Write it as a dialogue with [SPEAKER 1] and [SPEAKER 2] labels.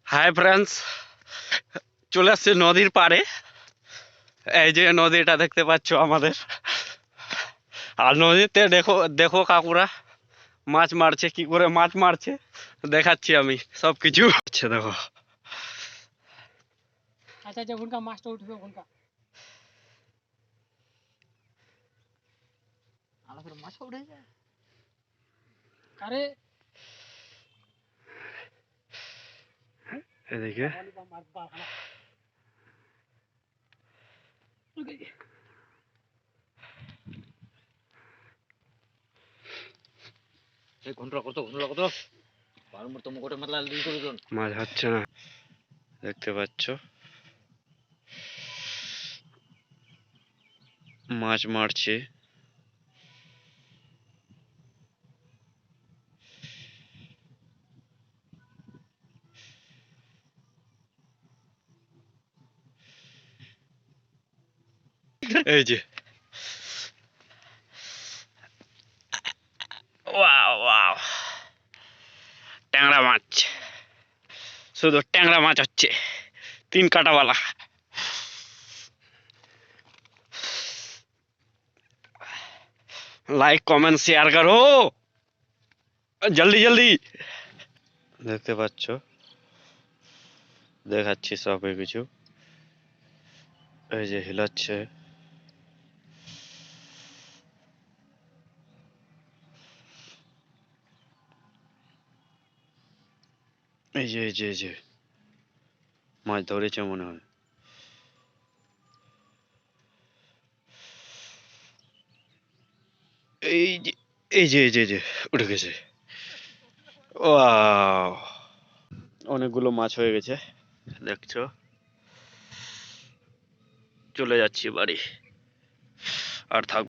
[SPEAKER 1] Hi friends, চলে আসছে নদীর পাড়ে। এই যে নদীটা দেখতে পাচ্ছ আমাদের, আর নদীতে দেখো দেখো কাকুরা মাছ মারছে, কি করে মাছ মারছে দেখাচ্ছি আমি সবকিছু। আচ্ছা দেখো,
[SPEAKER 2] আচ্ছা আচ্ছা ওখানকার মাছটা উঠবে ওখানকার আলাদা মাছ উঠে যায় আরে
[SPEAKER 1] এদিকে মাছ হচ্ছে না, দেখতে পাচ্ছ মাছ মারছে। এই যে ওয়াও ওয়াও, ট্যাংরা মাছ, শুধু ট্যাংরা মাছ হচ্ছে, 3 কাঁটাওয়ালা। लाइक कमेंट शेयर करो जल्दी जल्दी। দেখতে পাচ্ছ, দেখাচ্ছি সব কিছু। এই যে হিলাচ্ছে, এই যে মাছ ধরেছে মনে হয়। এই যে এই যে উঠে গেছে। ওয়াও, অনেকগুলো মাছ হয়ে গেছে দেখছো। চলে যাচ্ছি বাড়ি, আর থাক।